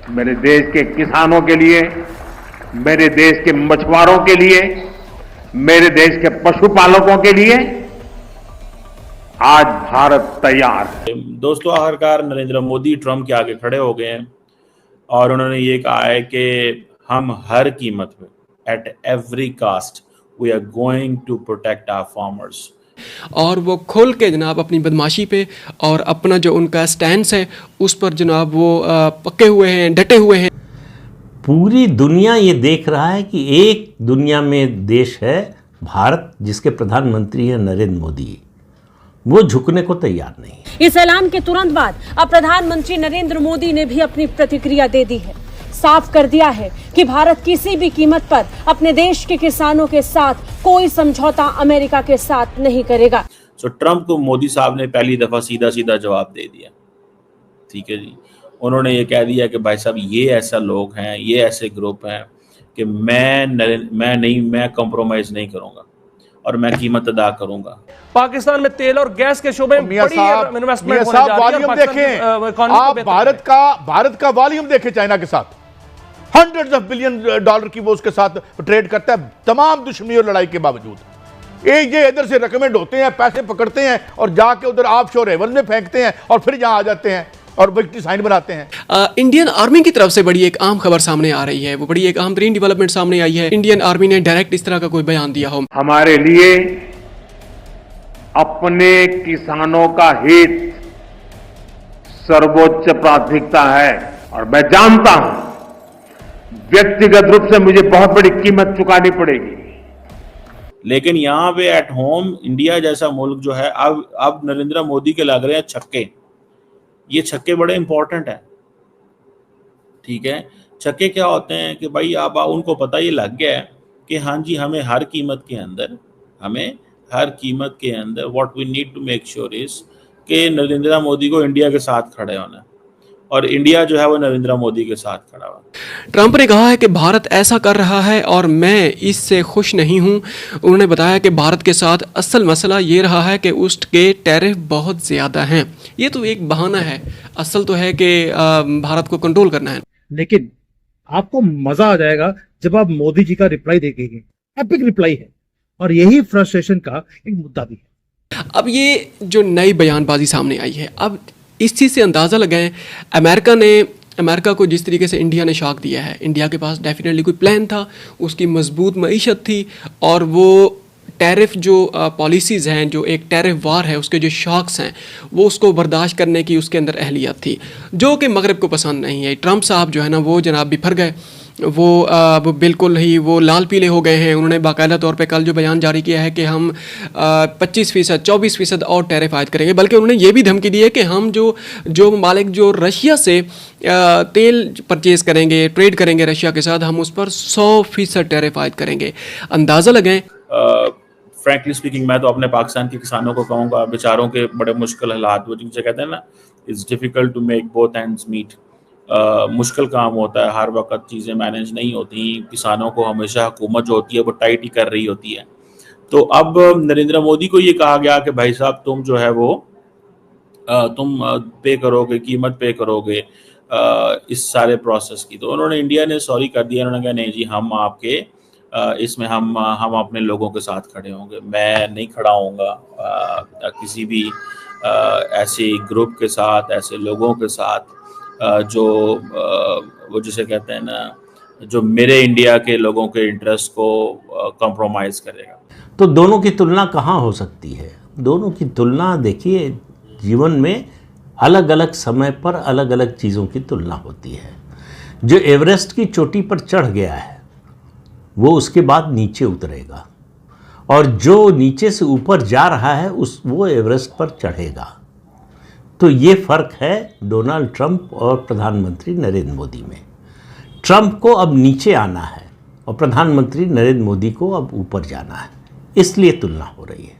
मेरे देश के किसानों के लिए, मेरे देश के मछुआरों के लिए, मेरे देश के पशुपालकों के लिए आज भारत तैयार है। दोस्तों, आखिरकार नरेंद्र मोदी ट्रंप के आगे खड़े हो गए हैं और उन्होंने ये कहा है कि हम हर कीमत पे at every cost we are going to protect our farmers. और वो खोल के जनाब अपनी बदमाशी पे और अपना जो उनका स्टैंड है उस पर जनाब वो पक्के हुए हैं, डटे हुए हैं। पूरी दुनिया ये देख रहा है कि एक दुनिया में देश है भारत, जिसके प्रधानमंत्री है नरेंद्र मोदी, वो झुकने को तैयार नहीं। इस ऐलान के तुरंत बाद अब प्रधानमंत्री नरेंद्र मोदी ने भी अपनी प्रतिक्रिया दे दी है। साफ कर दिया है कि भारत किसी भी कीमत पर अपने देश के किसानों के साथ कोई समझौता अमेरिका के साथ नहीं करेगा। ट्रंप को मोदी साहब ने पहली दफा सीधा सीधा जवाब दे दिया। ठीक है जी, उन्होंने ये कह दिया कि भाई साहब ये ऐसा लोग हैं, ये ऐसे ग्रुप हैं कि मैं कंप्रोमाइज नहीं करूंगा और मैं कीमत अदा करूंगा। पाकिस्तान में तेल और गैस के शोबे में बड़ी इन्वेस्टमेंट होने जा रही है। वॉल्यूम देखें आप, भारत का वॉल्यूम देखें चाइना के साथ, $100 of billion की वो उसके साथ ट्रेड करता है, तमाम दुश्मनी और लड़ाई के बावजूद। ये इधर से रिकमेंड होते हैं, पैसे पकड़ते हैं और जाके उधर ऑफशोर हेवन में फेंकते हैं और फिर यहाँ आ जाते हैं और विक्ट्री साइन बनाते हैं। इंडियन आर्मी की तरफ से बड़ी एक अहम खबर सामने आ रही है, वो बड़ी एक अहम तरीन डेवलपमेंट सामने आई है। इंडियन आर्मी ने डायरेक्ट इस तरह का कोई बयान दिया हो। हमारे लिए अपने किसानों का हित सर्वोच्च प्राथमिकता है और मैं जानता हूं व्यक्तिगत रूप से मुझे बहुत बड़ी कीमत चुकानी पड़ेगी, लेकिन यहाँ पे एट होम इंडिया जैसा मुल्क जो है अब नरेंद्र मोदी के लग रहे हैं छक्के। ये छक्के बड़े इंपॉर्टेंट हैं। ठीक है, छक्के क्या होते हैं कि भाई अब उनको पता ये लग गया है कि हाँ जी, हमें हर कीमत के अंदर what we need to make sure is कि नरेंद्र मोदी को इंडिया के साथ खड़े होना है और इंडिया जो है वो नरेंद्र मोदी के साथ खड़ा हुआ। ट्रंप ने कहा है कि भारत ऐसा कर रहा है और मैं इससे खुश नहीं हूं। उन्होंने बताया कि भारत के साथ असल मसला ये रहा है कि उसके टैरिफ बहुत ज़्यादा हैं। ये तो एक बहाना है, असल तो है कि भारत को कंट्रोल करना है। लेकिन आपको मजा आ जाएगा जब आप मोदी जी का रिप्लाई देखेंगे। एपिक रिप्लाई है और यही फ्रस्ट्रेशन का एक मुद्दा भी है। अब ये जो नई बयानबाजी सामने आई है, अब इस चीज़ से अंदाज़ा लगाएं, अमेरिका को जिस तरीके से इंडिया ने शॉक दिया है, इंडिया के पास डेफिनेटली कोई प्लान था, उसकी मजबूत मईशत थी और वो टैरिफ जो पॉलिसीज़ हैं, जो एक टैरिफ वार है, उसके जो शॉक्स हैं, वो उसको बर्दाश्त करने की उसके अंदर अहलियत थी, जो कि मगरब को पसंद नहीं है। ट्रंप साहब जो है ना, वो जनाब बिफर गए, वो बिल्कुल ही वो लाल पीले हो गए हैं। उन्होंने बाकायदा तौर पे कल जो बयान जारी किया है कि हम 25%, 24% और टैरिफ आयद करेंगे, बल्कि उन्होंने ये भी धमकी दी है कि हम जो ममालिक जो रशिया से तेल परचेज करेंगे, ट्रेड करेंगे रशिया के साथ, हम उस पर 100% टैरिफ आयद करेंगे। अंदाज़ा लगाएं। फ्रैंकली स्पीकिंग, मैं तो अपने पाकिस्तान के किसानों को कहूँगा, बेचारों के बड़े मुश्किल हालात, वो जिनसे कहते हैं ना, it's difficult to make both ends meet. मुश्किल काम होता है, हर वक्त चीज़ें मैनेज नहीं होती। किसानों को हमेशा हुकूमत जो होती है वो टाइट ही कर रही होती है। तो अब नरेंद्र मोदी को ये कहा गया कि भाई साहब तुम जो है वो तुम पे करोगे, कीमत पे करोगे इस सारे प्रोसेस की। तो उन्होंने, इंडिया ने सॉरी कर दिया। उन्होंने कहा नहीं जी, हम आपके इसमें हम अपने लोगों के साथ खड़े होंगे। मैं नहीं खड़ा होऊंगा किसी भी ऐसे ग्रुप के साथ, ऐसे लोगों के साथ जो वो जिसे कहते हैं ना, जो मेरे इंडिया के लोगों के इंटरेस्ट को कॉम्प्रोमाइज़ करेगा। तो दोनों की तुलना कहाँ हो सकती है? दोनों की तुलना देखिए, जीवन में अलग अलग समय पर अलग अलग चीज़ों की तुलना होती है। जो एवरेस्ट की चोटी पर चढ़ गया है वो उसके बाद नीचे उतरेगा, और जो नीचे से ऊपर जा रहा है वो एवरेस्ट पर चढ़ेगा। तो ये फ़र्क है डोनाल्ड ट्रंप और प्रधानमंत्री नरेंद्र मोदी में। ट्रंप को अब नीचे आना है और प्रधानमंत्री नरेंद्र मोदी को अब ऊपर जाना है, इसलिए तुलना हो रही है।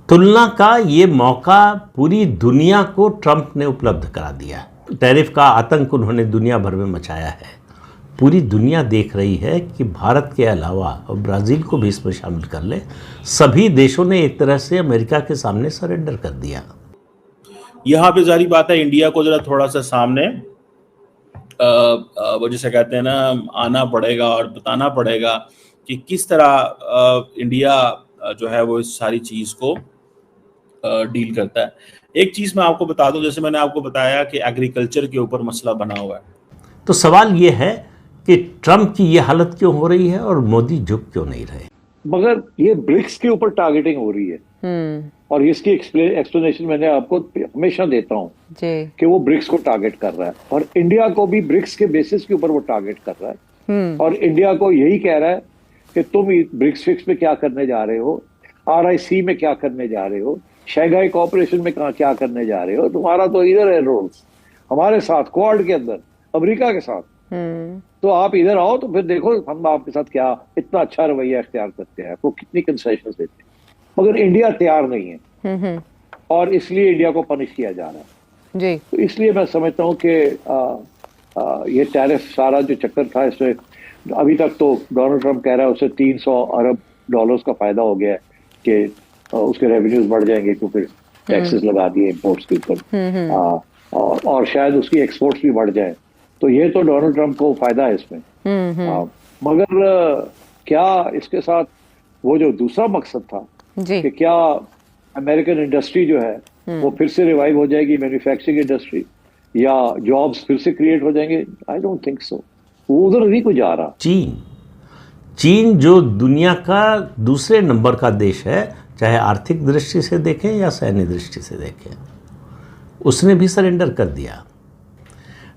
तुलना का ये मौका पूरी दुनिया को ट्रंप ने उपलब्ध करा दिया। टैरिफ का आतंक उन्होंने दुनिया भर में मचाया है। पूरी दुनिया देख रही है कि भारत के अलावा, और ब्राज़ील को भी इसमें शामिल कर ले, सभी देशों ने एक तरह से अमेरिका के सामने सरेंडर कर दिया। यहाँ पे जारी बात है, इंडिया को जरा थोड़ा सा सामने वो जिसे कहते हैं ना, आना पड़ेगा और बताना पड़ेगा कि किस तरह इंडिया जो है वो इस सारी चीज़ को डील करता है। एक चीज़ मैं आपको बता दूं, जैसे मैंने आपको बताया कि एग्रीकल्चर के ऊपर मसला बना हुआ है, तो सवाल ये है कि ट्रंप की ये हालत क्यों हो रही है और मोदी झुक क्यों नहीं रहे। मगर ये ब्रिक्स के ऊपर टारगेटिंग हो रही है और इसकी एक्सप्लेनेशन मैंने आपको हमेशा देता हूँ कि वो ब्रिक्स को टारगेट कर रहा है और इंडिया को भी ब्रिक्स के बेसिस के ऊपर वो टारगेट कर रहा है और इंडिया को यही कह रहा है कि तुम ब्रिक्स फिक्स में क्या करने जा रहे हो, RIC में क्या करने जा रहे हो, शंघाई कोऑपरेशन में क्या करने जा रहे हो, तुम्हारा तो इधर है रोल्स हमारे साथ क्वाड के अंदर अमेरिका के साथ, तो आप इधर आओ तो फिर देखो हम आपके साथ क्या इतना अच्छा रवैया इख्तियार करते हैं, आपको कितनी कंसेशन देते हैं। मगर इंडिया तैयार नहीं है और इसलिए इंडिया को पनिश किया जा रहा है जी। तो इसलिए मैं समझता हूँ कि ये टैरिफ सारा जो चक्कर था, इसमें अभी तक तो डोनाल्ड ट्रंप कह रहा है उसे $300 अरब का फायदा हो गया है कि उसके रेवेन्यूज बढ़ जाएंगे क्योंकि टैक्सेस लगा दिए इम्पोर्ट्स के ऊपर और शायद उसकी एक्सपोर्ट्स भी बढ़ जाए, तो ये तो डोनाल्ड ट्रंप को फायदा है इसमें। मगर क्या इसके साथ वो जो दूसरा मकसद था कि क्या अमेरिकन इंडस्ट्री जो है वो फिर से रिवाइव हो जाएगी, मैन्युफैक्चरिंग इंडस्ट्री, या जॉब्स फिर से क्रिएट हो जाएंगे, आई डोंट थिंक सो। वो उधर नहीं कोई जा रहा। चीन जो दुनिया का दूसरे नंबर का देश है, चाहे आर्थिक दृष्टि से देखें या सैन्य दृष्टि से देखें, उसने भी सरेंडर कर दिया।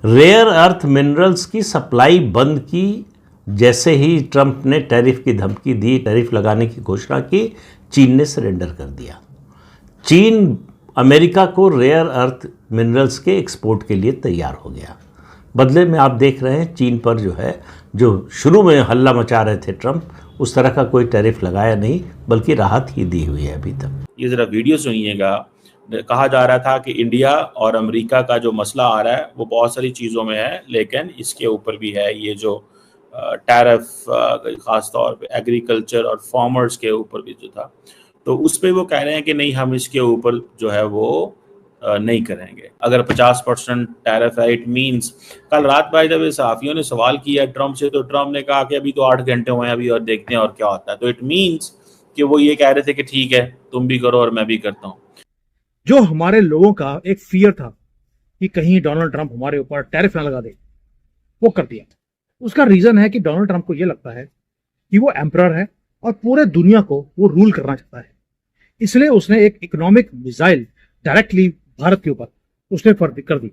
रेयर अर्थ मिनरल्स की सप्लाई बंद की जैसे ही ट्रंप ने टैरिफ की धमकी दी, टैरिफ लगाने की घोषणा की, चीन ने सरेंडर कर दिया। चीन अमेरिका को रेयर अर्थ मिनरल्स के एक्सपोर्ट के लिए तैयार हो गया। बदले में आप देख रहे हैं चीन पर जो है, जो शुरू में हल्ला मचा रहे थे ट्रंप, उस तरह का कोई टैरिफ लगाया नहीं, बल्कि राहत ही दी हुई है अभी तक। ये ज़रा वीडियो सुनिएगा। कहा जा रहा था कि इंडिया और अमेरिका का जो मसला आ रहा है वो बहुत सारी चीज़ों में है, लेकिन इसके ऊपर भी है ये जो टैरिफ, ख़ास तौर पे एग्रीकल्चर और फार्मर्स के ऊपर भी जो था, तो उस पर वो कह रहे हैं कि नहीं, हम इसके ऊपर जो है वो नहीं करेंगे। अगर 50% टैरिफ है, इट मींस, कल रात भाई जब सहाफ़ियों ने सवाल किया ट्रंप से, तो ट्रंप ने कहा कि अभी तो 8 घंटे हुए हैं, अभी और देखते हैं और क्या होता है। तो इट मींस कि वो ये कह रहे थे कि ठीक है, तुम भी करो और मैं भी करता हूँ। जो हमारे लोगों का एक फियर था कि कहीं डोनाल्ड ट्रंप हमारे ऊपर टैरिफ ना लगा दे, वो कर दिया। उसका रीजन है कि डोनाल्ड ट्रंप को ये लगता है कि वो एम्परर है और पूरे दुनिया को वो रूल करना चाहता है, इसलिए उसने एक इकोनॉमिक मिसाइल डायरेक्टली भारत के ऊपर उसने कर दी।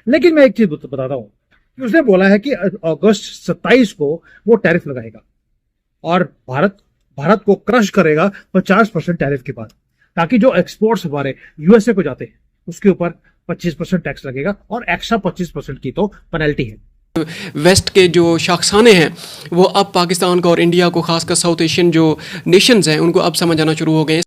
लेकिन मैं एक चीज बताता हूं कि उसने बोला है कि अगस्त 27 को वो टैरिफ लगाएगा और भारत को क्रश करेगा 50% टैरिफ के बाद, ताकि जो एक्सपोर्ट्स हमारे USA को जाते हैं उसके ऊपर 25% टैक्स लगेगा और एक्स्ट्रा 25% की तो पेनल्टी है। वेस्ट के जो शाखसाने हैं वो अब पाकिस्तान को और इंडिया को, खासकर साउथ एशियन जो नेशंस हैं, उनको अब समझ आना शुरू हो गए।